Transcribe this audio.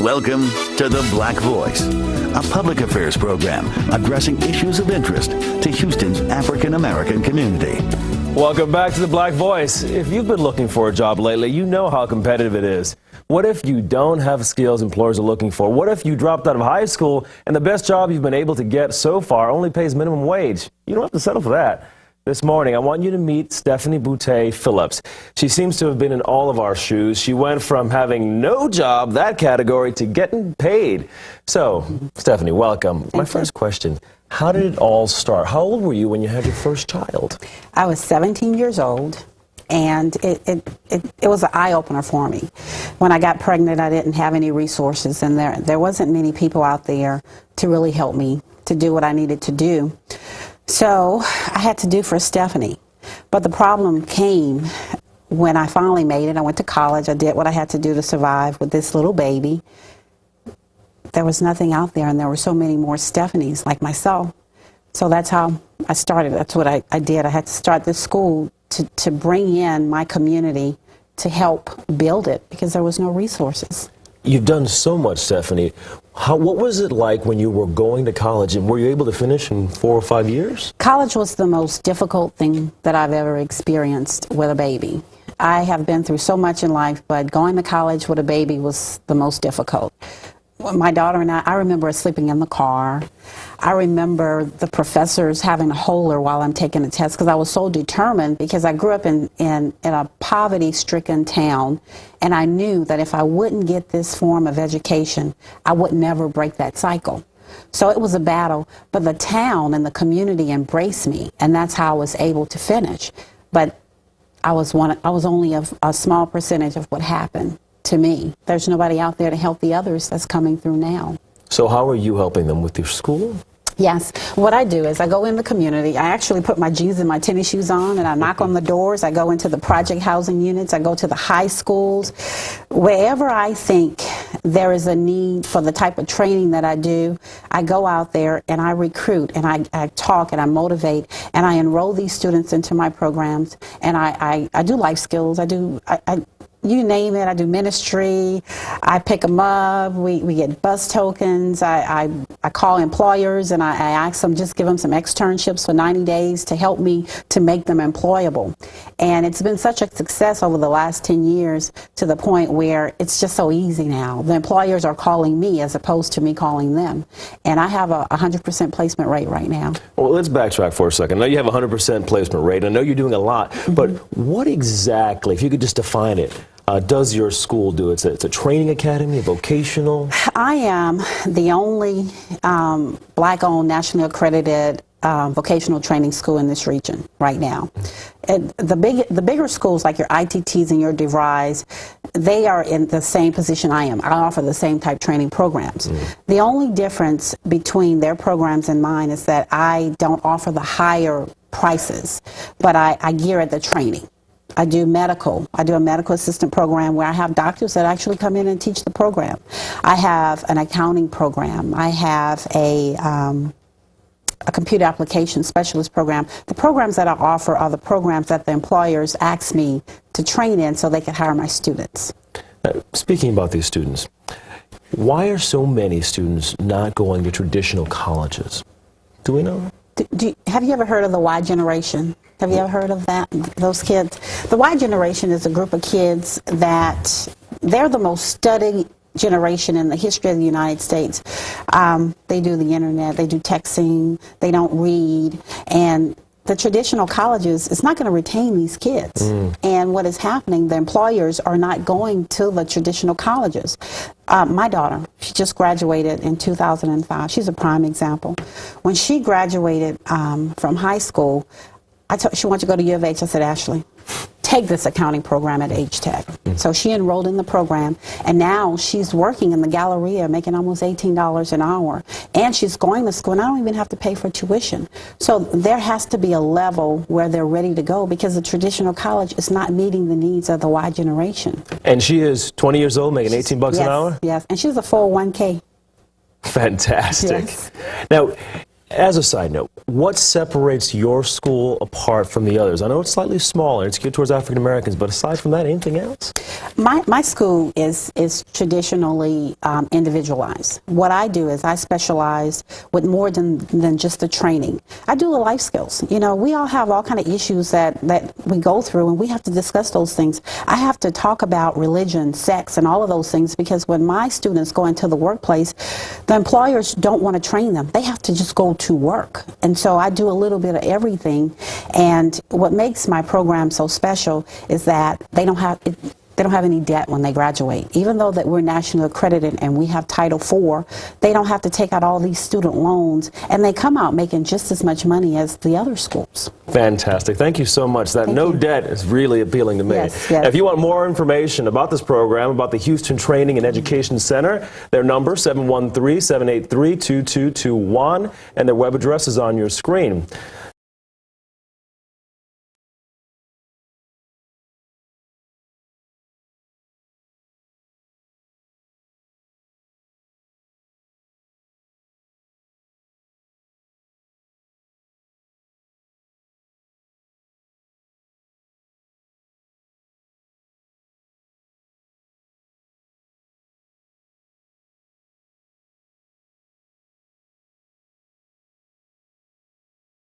Welcome to The Black Voice, a public affairs program addressing issues of interest to Houston's African American community. Welcome back to The Black Voice. If you've been looking for a job lately, you know how competitive it is. What if you don't have skills employers are looking for? What if you dropped out of high school and the best job you've been able to get so far only pays minimum wage? You don't have to settle for that. This morning, I want you to meet Stephanie Boutte-Phillips. She seems to have been in all of our shoes. She went from having no job, that category, to getting paid. So, Stephanie, welcome. My first question, how did it all start? How old were you when you had your first child? I was 17 years old, and it was an eye-opener for me. When I got pregnant, I didn't have any resources, and there wasn't many people out there to really help me to do what I needed to do. So I had to do for Stephanie. But the problem came when I finally made it. I went to college. I did what I had to do to survive with this little baby. There was nothing out there, and there were so many more Stephanies like myself. So that's how I started. That's what I did. I had to start this school to bring in my community to help build it because there was no resources. You've done so much, Stephanie. What was it like when you were going to college, and were you able to finish in 4 or 5 years? College was the most difficult thing that I've ever experienced with a baby. I have been through so much in life, but going to college with a baby was the most difficult. My daughter and I remember us sleeping in the car. I remember the professors having a hold her while I'm taking a test because I was so determined because I grew up in a poverty-stricken town, and I knew that if I wouldn't get this form of education, I would never break that cycle. So it was a battle, but the town and the community embraced me, and that's how I was able to finish. But I was only a small percentage of what happened to me. There's nobody out there to help the others that's coming through now. So how are you helping them with your school? Yes. What I do is I go in the community. I actually put my jeans and my tennis shoes on, and I knock on the doors. I go into the project housing units. I go to the high schools. Wherever I think there is a need for the type of training that I do, I go out there and I recruit, and I talk and I motivate, and I enroll these students into my programs, and I do life skills. You name it, I do ministry, I pick them up, we get bus tokens, I call employers and I ask them, just give them some externships for 90 days to help me to make them employable. And it's been such a success over the last 10 years to the point where it's just so easy now. The employers are calling me as opposed to me calling them. And I have a 100% placement rate right now. Well, let's backtrack for a second. I know you have a 100% placement rate. I know you're doing a lot, but what exactly, if you could just define it, does your school do? It's a training academy, vocational? I am the only black-owned, nationally accredited vocational training school in this region right now. The bigger schools like your ITTs and your DeVry's, they are in the same position I am. I offer the same type training programs. The only difference between their programs and mine is that I don't offer the higher prices, but I gear at the training. I do medical. I do a medical assistant program where I have doctors that actually come in and teach the program. I have an accounting program. I have a computer application specialist program. The programs that I offer are the programs that the employers ask me to train in so they can hire my students. Speaking about these students, why are so many students not going to traditional colleges? Do we know? Have you ever heard of the Y generation? Have you ever heard of that? Those kids? The Y generation is a group of kids that they're the most studied generation in the history of the United States. They do the internet, they do texting, they don't read, and the traditional colleges is not going to retain these kids. And what is happening, the employers are not going to the traditional colleges. My daughter, she just graduated in 2005. She's a prime example. When she graduated from high school, she wanted to go to U of H. I said, Ashley, take this accounting program at H TEC. So she enrolled in the program, and now she's working in the Galleria making almost $18 an hour. And she's going to school, and I don't even have to pay for tuition. So there has to be a level where they're ready to go because the traditional college is not meeting the needs of the Y generation. And she is 20 years old, making $18 an hour? Yes, and she's a 401k. Fantastic. Yes. Now, As a side note, what separates your school apart from the others? I know it's slightly smaller, it's geared towards African Americans, but aside from that, anything else? My school is traditionally individualized. What I do is I specialize with more than just the training. I do the life skills. You know, we all have all kind of issues that we go through, and we have to discuss those things. I have to talk about religion, sex, and all of those things, because when my students go into the workplace, the employers don't want to train them. They have to just go to work. And so I do a little bit of everything. And what makes my program so special is that they don't have any debt when they graduate. Even though that we're nationally accredited and we have Title IV, they don't have to take out all these student loans, and they come out making just as much money as the other schools. Fantastic. Thank you so much. That no debt is really appealing to me. Yes. If you want more information about this program, about the Houston Training and Education Center, their number 713-783-2221, and their web address is on your screen.